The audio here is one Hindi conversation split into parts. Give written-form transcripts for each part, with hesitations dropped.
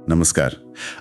नमस्कार।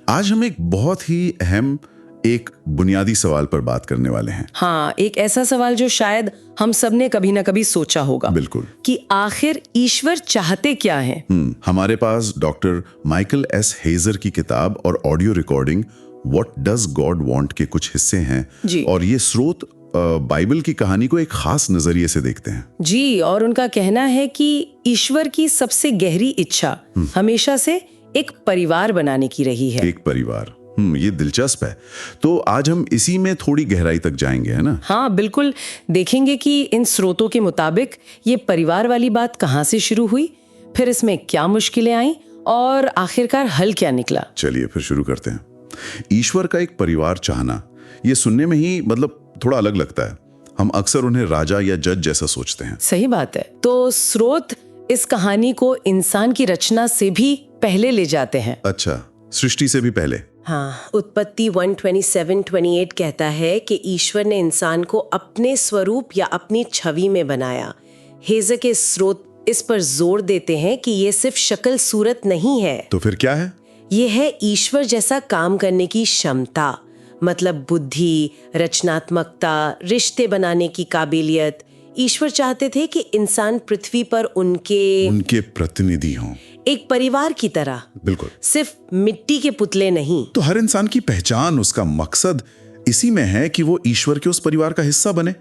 आज हम एक बहुत ही अहम एक बुनियादी सवाल पर बात करने वाले हैं। हाँ, एक ऐसा सवाल जो शायद हम सब ने कभी ना कभी सोचा होगा। बिल्कुल। कि आखिर ईश्वर चाहते क्या है। हमारे पास डॉक्टर माइकल एस हेजर की किताब और audio recording what does God want के कुछ हिस्से हैं जी। और ये स्रोत बाइबल की कहानी को एक खास नजरिए से देखते हैं। जी, और उनका कहना है कि ईश्वर की सबसे गहरी इच्छा हमेशा से एक परिवार बनाने की रही है। एक परिवार, ये दिलचस्प है। तो आज हम इसी में थोड़ी गहराई तक जाएंगे, है ना? हाँ बिल्कुल, देखेंगे कि इन स्रोतों के मुताबिक ये परिवार वाली बात कहाँ से शुरू हुई, फिर इसमें क्या मुश्किलें आईं और आखिरकार हल क्या निकला। चलिए फिर शुरू करते हैं। ईश्वर का एक परिवार चाहना, ये सुनने में ही मतलब थोड़ा अलग लगता है। हम अक्सर उन्हें राजा या जज जैसा सोचते हैं। सही बात है। तो स्रोत इस कहानी को इंसान की रचना से भी पहले ले जाते हैं। अच्छा, सृष्टि से भी पहले? हाँ, उत्पत्ति 1:27-28 कहता है कि ईश्वर ने इंसान को अपने स्वरूप या अपनी छवि में बनाया। हेज़र के स्रोत इस पर जोर देते हैं कि ये सिर्फ शक्ल सूरत नहीं है। तो फिर क्या है? ये है ईश्वर जैसा काम करने की क्षमता, मतलब बुद्धि, रचनात्मकता, रिश्ते बनाने की काबिलियत। ईश्वर चाहते थे कि इंसान पृथ्वी पर उनके प्रतिनिधि हों, एक परिवार की तरह। बिल्कुल। सिर्फ मिट्टी के पुतले नहीं। तो हर इंसान की पहचान, उसका मकसद इसी में है कि वो ईश्वर के उस परिवार का हिस्सा बने।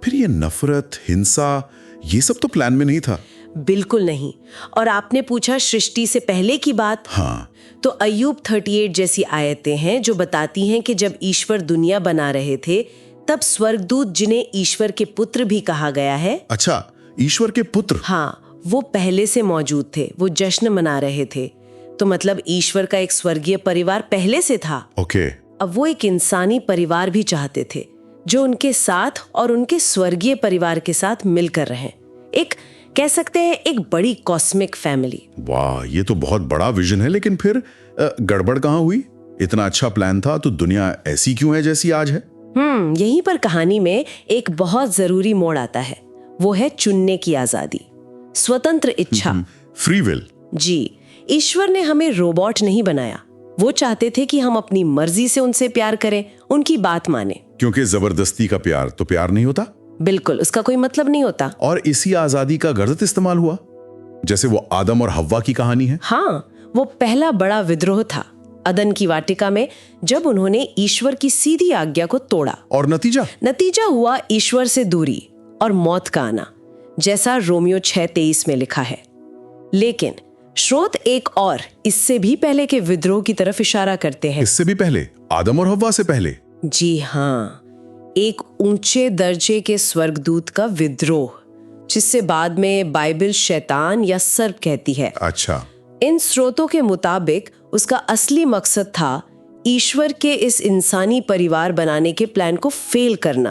फिर ये नफरत, हिंसा, ये सब तो प्लान में नहीं था। बिल्कुल नहीं। और आपने पूछा सृष्टि से पहले की बात। हाँ। तो अय्यूब 38 जैसी आयतें हैं जो बताती हैं कि जब ईश्वर दुनिया बना रहे थे तब स्वर्गदूत, जिन्हें ईश्वर के पुत्र भी कहा गया है। अच्छा, ईश्वर के पुत्र? हाँ, वो पहले से मौजूद थे। वो जश्न मना रहे थे। तो मतलब ईश्वर का एक स्वर्गीय परिवार पहले से था। ओके। अब वो एक इंसानी परिवार भी चाहते थे जो उनके साथ और उनके स्वर्गीय परिवार के साथ मिलकर रहें। एक कह सकते हैं एक बड़ी कॉस्मिक फैमिली। वाह, ये तो बहुत बड़ा विजन है। लेकिन फिर गड़बड़ कहाँ हुई? इतना अच्छा प्लान था तो दुनिया ऐसी क्यों है जैसी आज है? यहीं पर कहानी में एक बहुत जरूरी मोड़ आता है। वो है चुनने की आजादी, स्वतंत्र इच्छा, फ्री विल। जी, ईश्वर ने हमें रोबोट नहीं बनाया। वो चाहते थे कि हम अपनी मर्जी से उनसे प्यार करें, उनकी बात माने। क्योंकि जबरदस्ती का प्यार तो प्यार नहीं होता। बिल्कुल, उसका कोई मतलब नहीं होता। और इसी आजादी का गलत इस्तेमाल हुआ, जैसे वो आदम और हव्वा की कहानी है। हाँ, वो पहला बड़ा विद्रोह था अदन की वाटिका में, जब उन्होंने ईश्वर की सीधी आज्ञा को तोड़ा। और नतीजा हुआ ईश्वर से दूरी और मौत का आना, जैसा रोमियो 6:23 में लिखा है। लेकिन स्रोत एक और इससे भी पहले के विद्रोह की तरफ इशारा करते हैं। इससे भी पहले? आदम और हव्वा से पहले? जी हाँ, एक ऊंचे दर्जे के स्वर्गदूत का विद्रोह, जिससे बाद में बाइबल शैतान या सर्प कहती है। अच्छा। इन स्रोतों के मुताबिक उसका असली मकसद था ईश्वर के इस इंसानी परिवार बनाने के प्लान को फेल करना।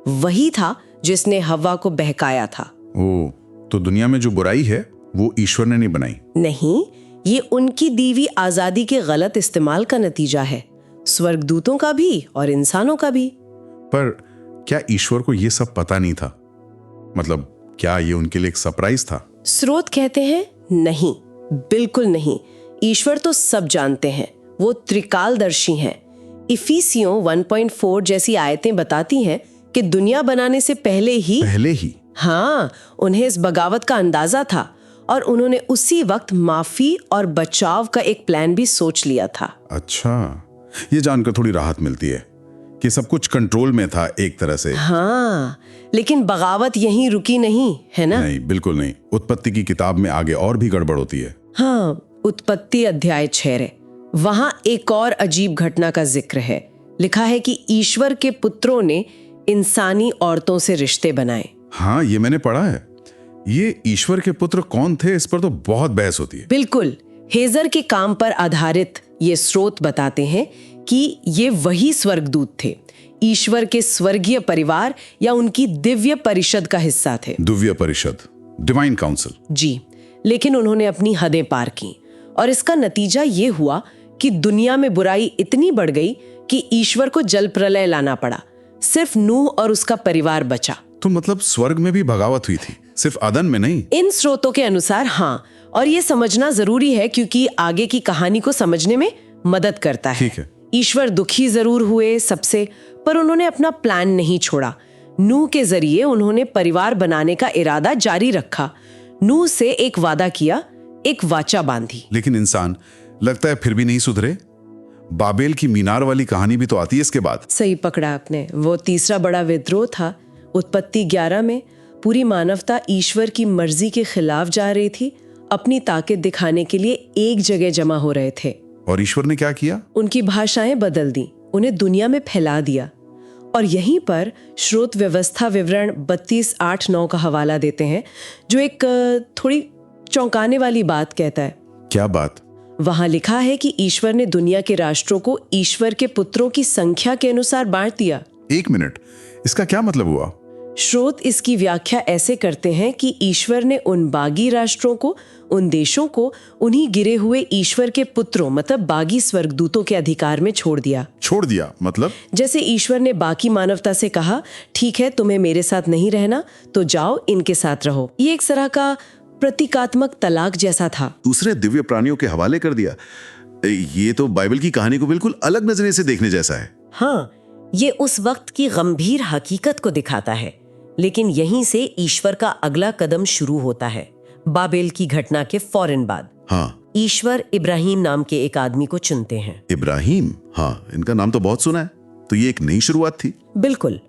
वही था जिसने हव्वा को बहकाया था। ओ, तो दुनिया में जो बुराई है वो ईश्वर ने नहीं बनाई? नहीं, ये उनकी दीवी आजादी के गलत इस्तेमाल का नतीजा है, स्वर्गदूतों का भी और इंसानों का भी। पर क्या ईश्वर को ये सब पता नहीं था? मतलब क्या ये उनके लिए एक सरप्राइज था? स्रोत कहते हैं नहीं, बिल्कुल नहीं। ईश्वर तो सब जानते हैं, वो त्रिकालदर्शी हैं। इफिसियों 1:4 जैसी आयतें बताती हैं कि दुनिया बनाने से पहले ही हाँ, उन्हें इस बगावत का अंदाजा था और उन्होंने उसी वक्त माफी और बचाव का एक प्लान भी सोच लिया था। अच्छा, ये जानकर थोड़ी राहत मिलती है कि सब कुछ कंट्रोल में था एक तरह से। हाँ, लेकिन बगावत यहीं रुकी नहीं, है ना? नहीं, बिल्कुल नहीं। उत्पत्ति की किताब में आगे और भी गड़बड़ होती है। हाँ, उत्पत्ति अध्याय 6, वहां एक और अजीब घटना का जिक्र है। लिखा है कि ईश्वर के पुत्रों ने इंसानी औरतों से रिश्ते बनाए। हाँ, ये मैंने पढ़ा है। ये ईश्वर के पुत्र कौन थे, इस पर तो बहुत बहस होती है। बिल्कुल, हेजर के काम पर आधारित ये स्रोत बताते हैं कि ये वही स्वर्गदूत थे, ईश्वर के स्वर्गीय परिवार या उनकी दिव्य परिषद का हिस्सा थे। दिव्य परिषद, डिवाइन काउंसिल। जी, लेकिन उन्होंने अपनी हदें पार की और इसका नतीजा ये हुआ कि दुनिया में बुराई इतनी बढ़ गई कि ईश्वर को जल प्रलय लाना पड़ा। सिर्फ नूह और उसका परिवार बचा। तो मतलब स्वर्ग में भी बगावत हुई थी, सिर्फ अदन में नहीं? इन स्रोतों के अनुसार हाँ, और ये समझना जरूरी है क्योंकि आगे की कहानी को समझने में मदद करता है। ठीक है। ईश्वर दुखी जरूर हुए सबसे, पर उन्होंने अपना प्लान नहीं छोड़ा। नूह के जरिए उन्होंने परिवार बनाने का इरादा जारी रखा। नूह से एक वादा किया, एक वाचा बांधी। लेकिन इंसान लगता है फिर भी नहीं सुधरे। बाबेल की मीनार वाली कहानी भी तो आती है इसके बाद। सही पकड़ा आपने, वो तीसरा बड़ा विद्रोह था। उत्पत्ति 11 में पूरी मानवता ईश्वर की मर्जी के खिलाफ जा रही थी, अपनी ताकत दिखाने के लिए एक जगह जमा हो रहे थे। और ईश्वर ने क्या किया? उनकी भाषाएं बदल दी, उन्हें दुनिया में फैला दिया। और यहीं पर श्रोत व्यवस्था विवरण 32:8-9 का हवाला देते हैं, जो एक थोड़ी चौंकाने वाली बात कहता है। क्या बात? वहां लिखा है कि ईश्वर ने दुनिया के राष्ट्रों को ईश्वर के पुत्रों की संख्या के अनुसार बांट दिया। एक मिनट, इसका क्या मतलब हुआ? स्रोत इसकी व्याख्या ऐसे करते हैं कि ईश्वर ने उन बागी राष्ट्रों को, उन देशों को उन्हीं गिरे हुए ईश्वर के पुत्रों मतलब बागी स्वर्गदूतों के अधिकार में छोड़ दिया। छोड़ दिया मतलब? जैसे ईश्वर ने बाकी मानवता से कहा, ठीक है तुम्हें मेरे साथ नहीं रहना तो जाओ इनके साथ रहो। ये एक तरह का प्रतीकात्मक तलाक जैसा था। दूसरे दिव्य प्राणियों के हवाले कर दिया। ये तो बाइबल की कहानी को बिल्कुल अलग नजरिए से देखने जैसा है। हाँ, ये उस वक्त की गंभीर हकीकत को दिखाता है, लेकिन यहीं से ईश्वर का अगला कदम शुरू होता है। बाबेल की घटना के फौरन बाद हाँ, ईश्वर इब्राहिम नाम के एक आदमी को चुनते हैं। इब्राहिम, हाँ, इनका नाम तो बहुत सुना है। तो ये एक नई शुरुआत थी। बिल्कुल।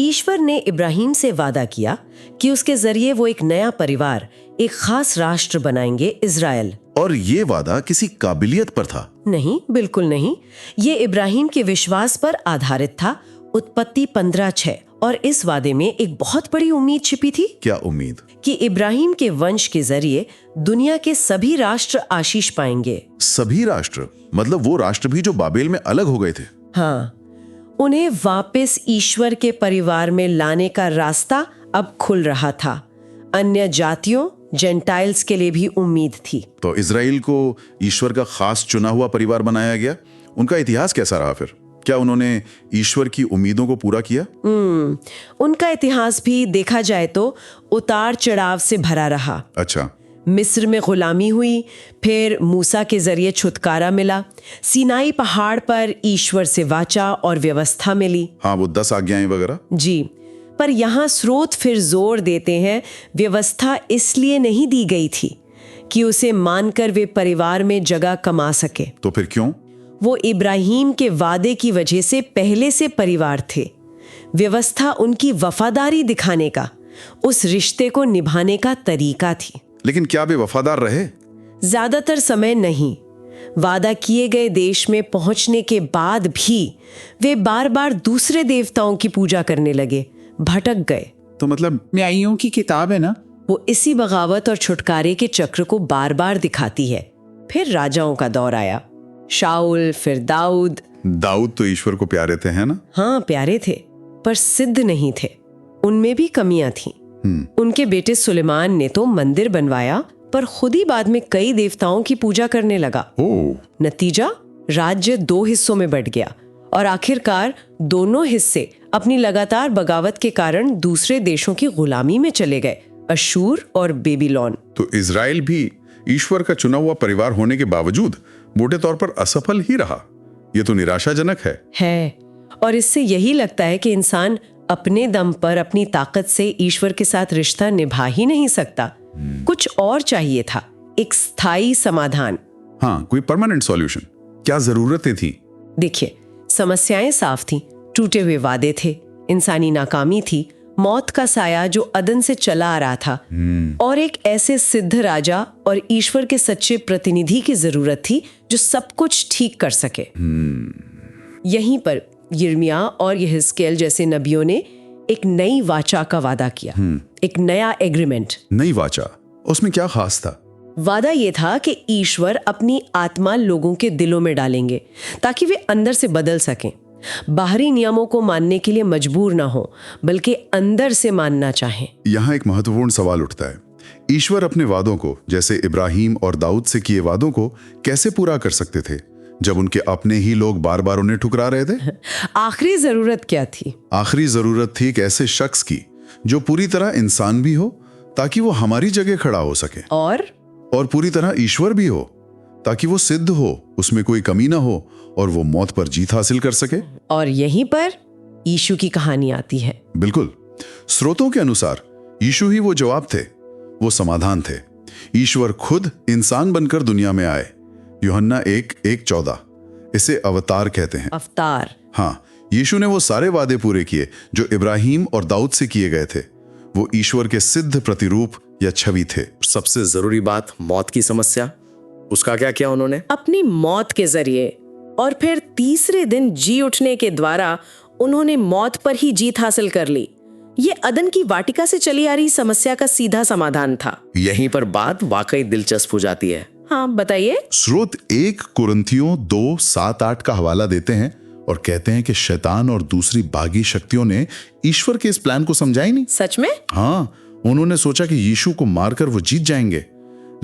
ईश्वर ने इब्राहिम से वादा किया कि उसके जरिए वो एक नया परिवार, एक खास राष्ट्र बनाएंगे, इजराइल। और ये वादा किसी काबिलियत पर था? नहीं, बिल्कुल नहीं। ये इब्राहिम के विश्वास पर आधारित था। उत्पत्ति 15:6। और इस वादे में एक बहुत बड़ी उम्मीद छिपी थी। क्या उम्मीद? कि इब्राहिम के वंश के जरिए दुनिया के सभी राष्ट्र आशीष पाएंगे। सभी राष्ट्र मतलब वो राष्ट्र भी जो बाबेल में अलग हो गए थे? हाँ, उन्हें वापस ईश्वर के परिवार में लाने का रास्ता अब खुल रहा था। अन्य जातियों, जेंटाइल्स के लिए भी उम्मीद थी। तो इजराइल को ईश्वर का खास चुना हुआ परिवार बनाया गया। उनका इतिहास कैसा रहा फिर? क्या उन्होंने ईश्वर की उम्मीदों को पूरा किया? उनका इतिहास भी देखा जाए तो उतार चढ़ाव से भरा रहा। अच्छा। मिस्र में गुलामी हुई, फिर मूसा के जरिए छुटकारा मिला, सीनाई पहाड़ पर ईश्वर से वाचा और व्यवस्था मिली। हाँ, वो 10 आज्ञाएं वगैरह। जी, पर यहाँ स्रोत फिर जोर देते हैं व्यवस्था इसलिए नहीं दी गई थी कि उसे मानकर वे परिवार में जगह कमा सके। तो फिर क्यों? वो इब्राहिम के वादे की वजह से पहले से परिवार थे। व्यवस्था उनकी वफादारी दिखाने का, उस रिश्ते को निभाने का तरीका थी। लेकिन क्या वे वफादार रहे? ज्यादातर समय नहीं। वादा किए गए देश में पहुंचने के बाद भी वे बार बार दूसरे देवताओं की पूजा करने लगे, भटक गए। तो मतलब न्यायियों की किताब है ना, वो इसी बगावत और छुटकारे के चक्र को बार बार दिखाती है। फिर राजाओं का दौर आया, शाऊल, फिर दाऊद। दाऊद तो ईश्वर को प्यारे थे, है ना? हाँ, प्यारे थे, पर सिद्ध नहीं थे। उनमें भी कमियां थीं। उनके बेटे सुलेमान ने तो मंदिर बनवाया, पर खुद ही बाद में कई देवताओं की पूजा करने लगा। नतीजा, राज्य 2 हिस्सों में बंट गया और आखिरकार दोनों हिस्से अपनी लगातार बगावत के कारण दूसरे देशों की गुलामी में चले गए, अशूर और बेबीलोन। तो इजराइल भी ईश्वर का चुना हुआ परिवार होने के बावजूद मोटे तौर पर असफल ही रहा। ये तो निराशाजनक है। और इससे यही लगता है कि इंसान अपने दम पर, अपनी ताकत से ईश्वर के साथ रिश्ता निभा ही नहीं सकता। कुछ और चाहिए था, एक स्थायी समाधान। हाँ, कोई परमानेंट सॉल्यूशन। क्या जरूरतें थी? देखिए, समस्याएं साफ थी, टूटे हुए वादे थे, इंसानी नाकामी थी, मौत का साया जो अदन से चला आ रहा था, और एक ऐसे सिद्ध राजा और ईश्वर के सच्चे प्रतिनिधि की जरूरत थी जो सब कुछ ठीक कर सके। यहीं पर यिर्मयाह और यहेजकेल जैसे नबियों ने एक नई वाचा का वादा किया, एक नया एग्रीमेंट। नई वाचा, उसमें क्या खास था? वादा ये था कि ईश्वर अपनी आत्मा लोगों के दिलों में डालेंगे ताकि वे अंदर से बदल सकें, बाहरी नियमों को मानने के लिए मजबूर ना हो, बल्कि अंदर से मानना चाहें। यहाँ एक महत्वपूर्ण सवाल उठता है। ईश्वर अपने वादों को, जैसे इब्राहिम और दाऊद से किए वादों को, कैसे पूरा कर सकते थे जब उनके अपने ही लोग बार बार उन्हें ठुकरा रहे थे? आखिरी जरूरत क्या थी? आखिरी जरूरत थी एक ऐसे शख्स की जो पूरी तरह इंसान भी हो, ताकि वो हमारी जगह खड़ा हो सके। और और पूरी तरह ईश्वर भी हो, ताकि वो सिद्ध हो, उसमें कोई कमी ना हो और वो मौत पर जीत हासिल कर सके। और यहीं पर यीशु की कहानी आती है। बिल्कुल, स्रोतों के अनुसार यीशु ही वो जवाब थे, वो समाधान थे। ईश्वर खुद इंसान बनकर दुनिया में आए। यूहन्ना 1:14 इसे अवतार कहते हैं। अवतार। हाँ, यीशु ने वो सारे वादे पूरे किए जो इब्राहिम और दाऊद से किए गए थे। वो ईश्वर के सिद्ध प्रतिरूप या छवि थे। सबसे जरूरी बात, मौत की समस्या, उसका क्या किया उन्होंने? अपनी मौत के जरिए और फिर तीसरे दिन जी उठने के द्वारा उन्होंने मौत पर ही जीत हासिल कर ली। ये अदन की वाटिका से चली आ रही समस्या का सीधा समाधान था। यहीं पर बात वाकई दिलचस्प हो जाती है। हाँ, बताइए। स्रोत 1 कुरिन्थियों 2:7-8 का हवाला देते हैं और कहते हैं कि शैतान और दूसरी बागी शक्तियों ने ईश्वर के इस प्लान को समझा ही नहीं। सच में? हाँ, उन्होंने सोचा कि यीशु को मारकर वो जीत जाएंगे,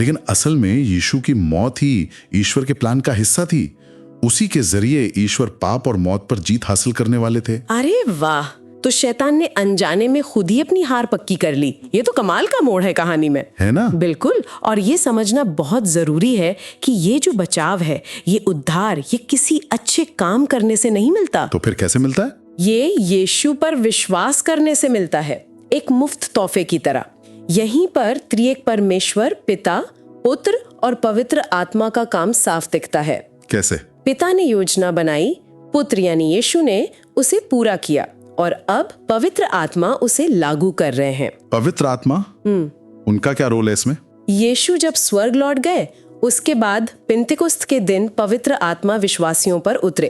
लेकिन असल में यीशु की मौत ही ईश्वर के प्लान का हिस्सा थी। उसी के जरिए ईश्वर पाप और मौत पर जीत हासिल करने वाले थे। अरे वाह, तो शैतान ने अनजाने में खुद ही अपनी हार पक्की कर ली। ये तो कमाल का मोड़ है कहानी में, है ना? बिल्कुल। और ये समझना बहुत जरूरी है कि ये जो बचाव है, ये उद्धार, ये किसी अच्छे काम करने से नहीं मिलता। तो फिर कैसे मिलता है? ये यीशु पर विश्वास करने से मिलता है, एक मुफ्त तोहफे की तरह। यहीं पर त्रिएक परमेश्वर, पिता, पुत्र और पवित्र आत्मा का काम साफ दिखता है। कैसे? पिता ने योजना बनाई, पुत्र यानी यीशु ने उसे पूरा किया और अब पवित्र आत्मा उसे लागू कर रहे हैं। पवित्र आत्मा? उनका क्या रोल है इसमें? यीशु जब स्वर्ग लौट गए, उसके बाद पिंतेकुस्त के दिन पवित्र आत्मा विश्वासियों पर उतरे।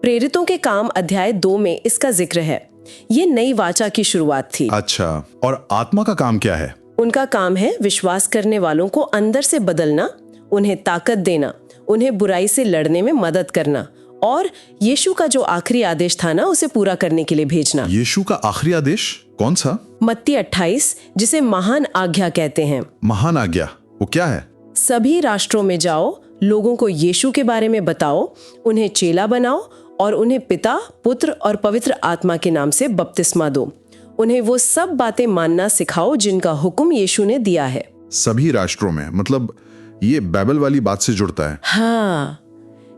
प्रेरितों के काम अध्याय 2 में इसका जिक्र है। ये नई वाचा की शुरुआत थी। अच्छा, और आत्मा का काम क्या है? उनका काम है विश्वास करने वालों को अंदर से बदलना, उन्हें ताकत देना, उन्हें बुराई से लड़ने में मदद करना और यीशु का जो आखिरी आदेश था ना, उसे पूरा करने के लिए भेजना। यीशु का आखिरी आदेश कौन सा? मत्ती 28, जिसे महान आज्ञा कहते हैं। महान आज्ञा, वो क्या है? सभी राष्ट्रों में जाओ, लोगों को यीशु के बारे में बताओ, उन्हें चेला बनाओ और उन्हें पिता, पुत्र और पवित्र आत्मा के नाम से बपतिस्मा दो। उन्हें वो सब बातें मानना सिखाओ जिनका हुक्म यीशु ने दिया है। सभी राष्ट्रों में, मतलब ये बाइबल वाली बात से जुड़ता है। हाँ,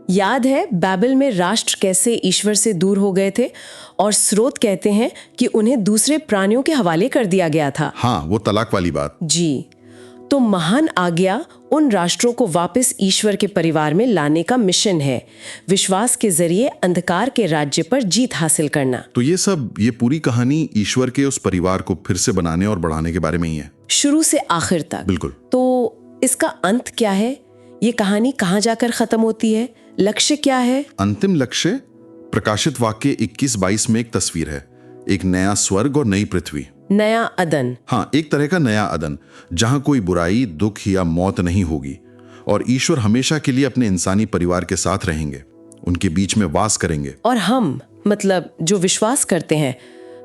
याद है बाइबल में राष्ट्र कैसे ईश्वर से दूर हो गए थे और स्रोत कहते हैं कि उन्हें दूसरे प्राणियों के हवाले कर दिया गया था। हाँ, वो तलाक वाली बात। जी, तो महान आज्ञा उन राष्ट्रों को वापस ईश्वर के परिवार में लाने का मिशन है, विश्वास के जरिए अंधकार के राज्य पर जीत हासिल करना। तो ये पूरी कहानी ईश्वर के उस परिवार को फिर से बनाने और बढ़ाने के बारे में ही है, शुरू से आखिर तक। बिल्कुल। तो इसका अंत क्या है? ये कहानी कहाँ जाकर खत्म होती है? लक्ष्य क्या है? अंतिम लक्ष्य प्रकाशित वाक्य 21-22 में एक तस्वीर है, एक नया स्वर्ग और नई पृथ्वी, नया अदन। हाँ, एक तरह का नया अदन, जहां कोई बुराई, दुख या मौत नहीं होगी और ईश्वर हमेशा के लिए अपने इंसानी परिवार के साथ रहेंगे, उनके बीच में वास करेंगे। और हम, मतलब जो विश्वास करते हैं,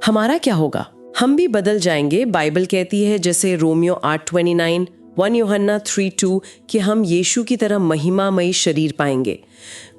हमारा क्या होगा? हम भी बदल जाएंगे। बाइबल कहती है, जैसे रोमियो 8:29, 1 यूहन्ना 3:2, कि हम यीशु की तरह महिमामयी शरीर पाएंगे,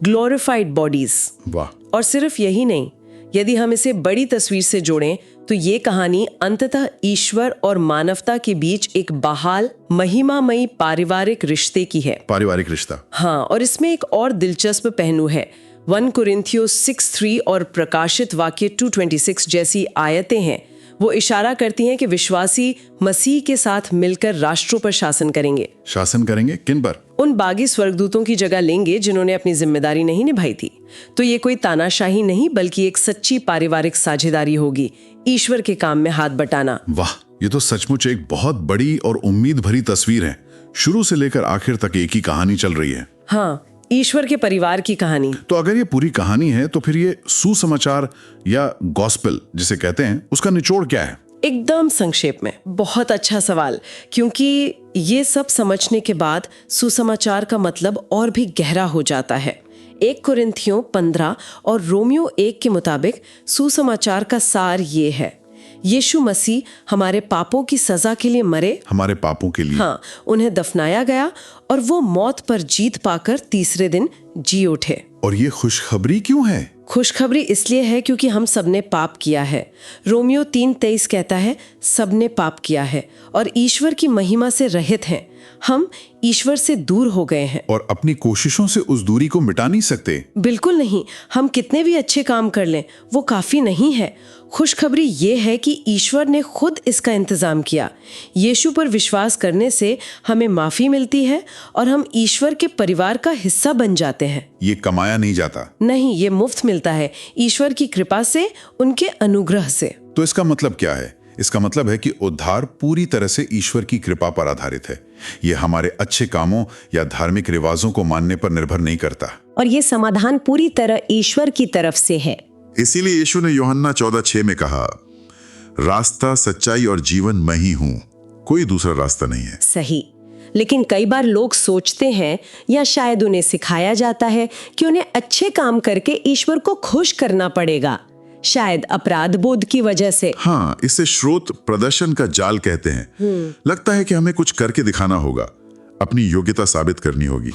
ग्लोरिफाइड बॉडीज। वाह। और सिर्फ यही नहीं, यदि हम इसे बड़ी तस्वीर से जोड़ें तो ये कहानी अंततः ईश्वर और मानवता के बीच एक बहाल महिमामयी पारिवारिक रिश्ते की है। पारिवारिक रिश्ता। हाँ, और इसमें एक और दिलचस्प पहलू है। 1 कुरिन्थियों 6:3 और प्रकाशित वाक्य 2:26 जैसी आयतें हैं, वो इशारा करती हैं कि विश्वासी मसीह के साथ मिलकर राष्ट्रों पर शासन करेंगे। शासन करेंगे? किन पर? उन बागी स्वर्गदूतों की जगह लेंगे जिन्होंने अपनी जिम्मेदारी नहीं निभाई थी। तो ये कोई तानाशाही नहीं, बल्कि एक सच्ची पारिवारिक साझेदारी होगी, ईश्वर के काम में हाथ बटाना। वाह, ये तो सचमुच एक बहुत बड़ी और उम्मीद भरी तस्वीर है। शुरू से लेकर आखिर तक एक ही कहानी चल रही है। हाँ, ईश्वर के परिवार की कहानी। तो अगर ये पूरी कहानी है, तो फिर ये सुसमाचार या गॉस्पेल जिसे कहते हैं, उसका निचोड़ क्या है? एकदम संक्षेप में। बहुत अच्छा सवाल, क्योंकि ये सब समझने के बाद सुसमाचार का मतलब और भी गहरा हो जाता है। 1 कुरिन्थियों 15 और रोमियो 1 के मुताबिक सुसमाचार का सार ये है, यीशु मसीह हमारे पापों की सजा के लिए मरे, हमारे पापों के लिए। हाँ, उन्हें दफनाया गया और वो मौत पर जीत पाकर तीसरे दिन जी उठे। और ये खुशखबरी क्यों है? खुशखबरी इसलिए है क्योंकि हम सबने पाप किया है। रोमियो 3:23 कहता है, सबने पाप किया है और ईश्वर की महिमा से रहित हैं। हम ईश्वर से दूर हो गए हैं। और अपनी कोशिशों से उस दूरी को मिटा नहीं सकते। बिल्कुल नहीं। हम कितने भी अच्छे काम कर लें, वो काफी नहीं है। खुशखबरी ये है कि ईश्वर ने खुद इसका इंतजाम किया। यीशु पर विश्वास करने से हमें माफी मिलती है और हम ईश्वर के परिवार का हिस्सा बन जाते हैं। ये कमाया नहीं जाता। नहीं, ये मुफ्त मिलता है, ईश्वर की कृपा से, उनके अनुग्रह से। तो इसका मतलब क्या है? इसका मतलब है कि उद्धार पूरी तरह से ईश्वर की कृपा पर आधारित है। ये हमारे अच्छे कामों या धार्मिक रिवाजों को मानने पर निर्भर नहीं करता। और ये समाधान पूरी तरह ईश्वर की तरफ से है। इसीलिए यीशु ने यूहन्ना 14:6 में कहा, रास्ता, सच्चाई और जीवन मैं ही हूं, कोई दूसरा रास्ता नहीं है। सही। लेकिन कई बार लोग सोचते हैं या शायद उन्हें सिखाया जाता है कि उन्हें अच्छे काम करके ईश्वर को खुश करना पड़ेगा, शायद अपराध बोध की वजह से। हाँ, इसे स्रोत प्रदर्शन का जाल कहते हैं। लगता है कि हमें कुछ करके दिखाना होगा, अपनी योग्यता साबित करनी होगी।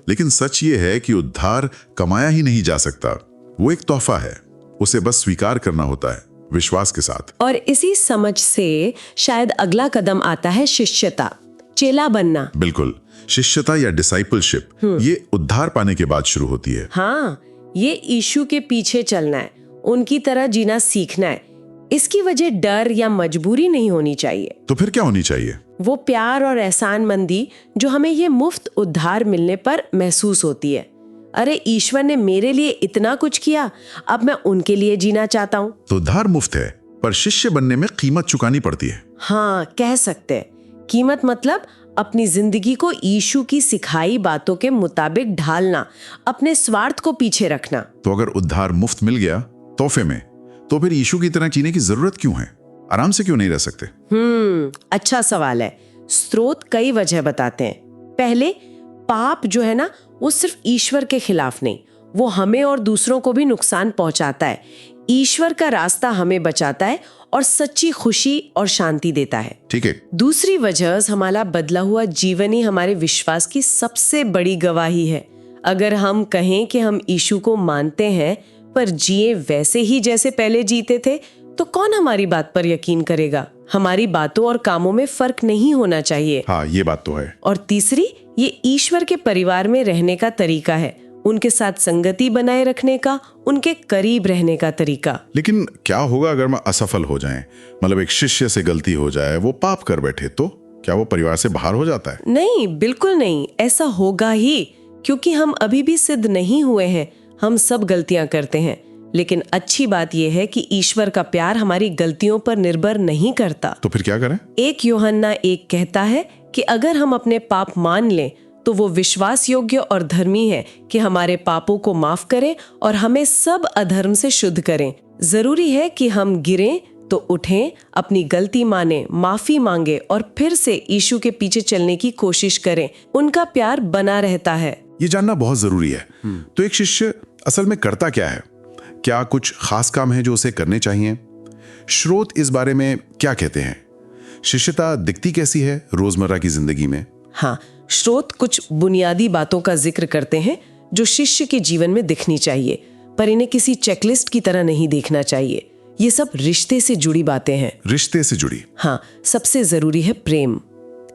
लेकिन सच ये है कि उद्धार कमाया ही नहीं जा सकता, वो एक तोहफा है, उसे बस स्वीकार करना होता है विश्वास के साथ। और इसी समझ से शायद अगला कदम आता है शिष्यता, चेला बनना। बिल्कुल, शिष्यता या डिसाइपलशिप ये उद्धार पाने के बाद शुरू होती है। हाँ, ये यीशु के पीछे चलना है, उनकी तरह जीना सीखना है। इसकी वजह डर या मजबूरी नहीं होनी चाहिए। तो फिर क्या होनी चाहिए? वो प्यार और एहसानमंदी जो हमें ये मुफ्त उद्धार मिलने पर महसूस होती है। अरे, ईश्वर ने मेरे लिए इतना कुछ किया, अब मैं उनके लिए जीना चाहता हूँ। तो उद्धार मुफ्त है, पर शिष्य बनने में कीमत चुकानी पड़ती है। हाँ, कह सकते हैं। कीमत मतलब अपनी जिंदगी को यीशु की सिखाई बातों के मुताबिक ढालना, अपने स्वार्थ को पीछे रखना। तो अगर उद्धार मुफ्त मिल गया तोहफे में, तो फिर यीशु की तरह जीने की जरूरत क्यों है? आराम से क्यों नहीं रह सकते? अच्छा सवाल है। स्रोत कई वजह बताते हैं। पहले, पाप जो है ना, वो सिर्फ ईश्वर के खिलाफ नहीं, वो हमें और दूसरों को भी नुकसान पहुंचाता है। ईश्वर का रास्ता हमें बचाता है और सच्ची खुशी और शांति देता है। ठीक है। दूसरी वजह, हमारा बदला हुआ जीवन ही हमारे विश्वास की सबसे बड़ी गवाही है। अगर हम कहें कि हम यीशु को मानते हैं पर जिए वैसे ही जैसे पहले जीते थे, तो कौन हमारी बात पर यकीन करेगा? हमारी बातों और कामों में फर्क नहीं होना चाहिए। हाँ, ये बात तो है। और तीसरी, ये ईश्वर के परिवार में रहने का तरीका है, उनके साथ संगति बनाए रखने का, उनके करीब रहने का तरीका। लेकिन क्या होगा अगर मैं असफल हो जाए? मतलब एक शिष्य से गलती हो जाए, वो पाप कर बैठे, तो क्या वो परिवार से बाहर हो जाता है? नहीं, बिल्कुल नहीं, ऐसा होगा ही, क्योंकि हम अभी भी सिद्ध नहीं हुए हैं। हम सब गलतियां करते हैं, लेकिन अच्छी बात यह है कि ईश्वर का प्यार हमारी गलतियों पर निर्भर नहीं करता। तो फिर क्या करें? 1 यूहन्ना 1 कहता है कि अगर हम अपने पाप मान लें तो वो विश्वास योग्य और धर्मी है कि हमारे पापों को माफ करे और हमें सब अधर्म से शुद्ध करें। जरूरी है कि हम गिरें तो उठें, अपनी गलती माने, माफी मांगे और फिर से यीशु के पीछे चलने की कोशिश करें। उनका प्यार बना रहता है। ये जानना बहुत जरूरी है। तो एक शिष्य असल में करता क्या है? क्या कुछ खास काम है जो उसे करने चाहिए? स्रोत इस बारे में क्या कहते हैं? शिष्यता दिखती कैसी है रोजमर्रा की जिंदगी में? हाँ, स्रोत कुछ बुनियादी बातों का जिक्र करते हैं जो शिष्य के जीवन में दिखनी चाहिए, पर इन्हें किसी चेकलिस्ट की तरह नहीं देखना चाहिए। ये सब रिश्ते से जुड़ी बातें हैं। रिश्ते से जुड़ी? हाँ, सबसे जरूरी है प्रेम।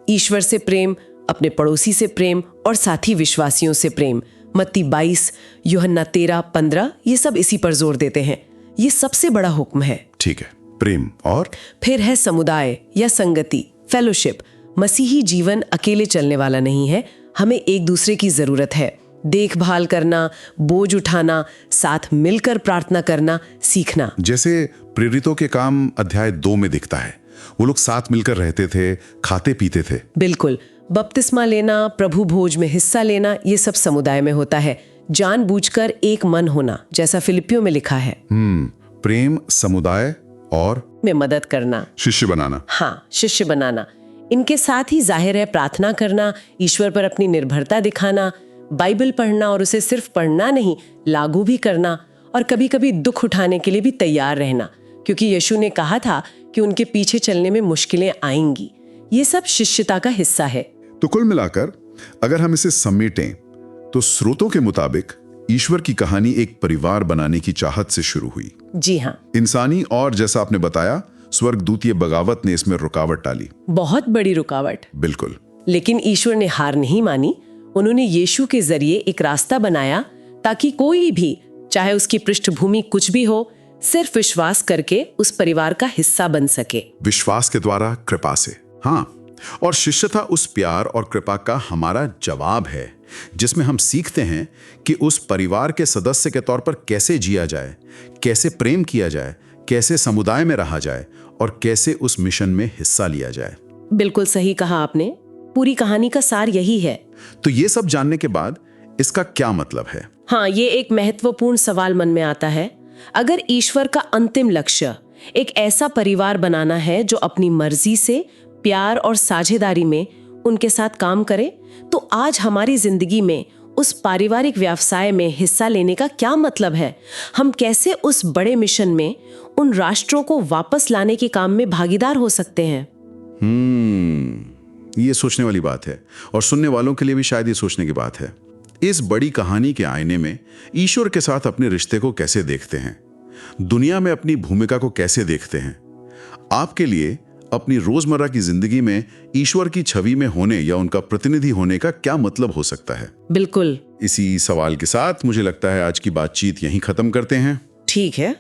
ईश्वर से प्रेम, अपने पड़ोसी से प्रेम और साथी विश्वासियों से प्रेम। मत्ती 22, यूहन्ना 13-15 ये सब इसी पर जोर देते हैं। ये सबसे बड़ा हुक्म है। ठीक है, प्रेम। और फिर है समुदाय या संगति, फेलोशिप। मसीही जीवन अकेले चलने वाला नहीं है, हमें एक दूसरे की जरूरत है। देखभाल करना, बोझ उठाना, साथ मिलकर प्रार्थना करना सीखना। जैसे प्रेरितों के काम अध्याय 2 में दिखता है, वो लोग साथ मिलकर रहते थे, खाते पीते थे। बिल्कुल। बपतिस्मा लेना, प्रभु भोज में हिस्सा लेना, ये सब समुदाय में होता है। जानबूझकर एक मन होना, जैसा फिलिपियों में लिखा है। प्रेम, समुदाय और में मदद करना, शिष्य बनाना। हाँ, शिष्य बनाना। इनके साथ ही जाहिर है प्रार्थना करना, ईश्वर पर अपनी निर्भरता दिखाना, बाइबल पढ़ना और उसे सिर्फ पढ़ना नहीं, लागू भी करना, और कभी कभी दुख उठाने के लिए भी तैयार रहना, क्योंकि यीशु ने कहा था कि उनके पीछे चलने में मुश्किलें आएंगी। ये सब शिष्यता का हिस्सा है। तो कुल मिलाकर अगर हम इसे समेटें तो स्रोतों के मुताबिक ईश्वर की कहानी एक परिवार बनाने की चाहत से शुरू हुई। जी हाँ, इंसानी और जैसा आपने बताया स्वर्गदूतीय बगावत ने इसमें रुकावट डाली। बहुत बड़ी रुकावट। बिल्कुल। लेकिन ईश्वर ने हार नहीं मानी। उन्होंने यीशु के जरिए एक रास्ता बनाया ताकि कोई भी, चाहे उसकी पृष्ठभूमि कुछ भी हो, सिर्फ विश्वास करके उस परिवार का हिस्सा बन सके। विश्वास के द्वारा कृपा से। हाँ, और शिष्यता उस प्यार और कृपा का हमारा जवाब है, जिसमें हम सीखते हैं कि उस परिवार के सदस्य के तौर पर कैसे जिया जाए, कैसे प्रेम किया जाए, कैसे समुदाय में रहा जाए और कैसे उस मिशन में हिस्सा लिया जाए। बिल्कुल सही कहा आपने। पूरी कहानी का सार यही है। तो ये सब जानने के बाद इसका क्या मतलब है? हाँ, ये एक महत्वपूर्ण सवाल मन में आता है। अगर ईश्वर का अंतिम लक्ष्य एक ऐसा परिवार बनाना है जो अपनी मर्जी से प्यार और साझेदारी में उनके साथ काम करे, तो आज हमारी जिंदगी में उस पारिवारिक व्यवसाय में हिस्सा लेने का क्या मतलब है? हम कैसे उस बड़े मिशन में उन राष्ट्रों को वापस लाने के काम में भागीदार हो सकते हैं? ये सोचने वाली बात है और सुनने वालों के लिए भी शायद ये सोचने की बात है। इस बड़ी कहानी के आईने में ईश्वर के साथ अपने रिश्ते को कैसे देखते हैं, दुनिया में अपनी भूमिका को कैसे देखते हैं? आपके लिए अपनी रोजमर्रा की जिंदगी में ईश्वर की छवि में होने या उनका प्रतिनिधि होने का क्या मतलब हो सकता है? बिल्कुल। इसी सवाल के साथ मुझे लगता है आज की बातचीत यहीं खत्म करते हैं। ठीक है।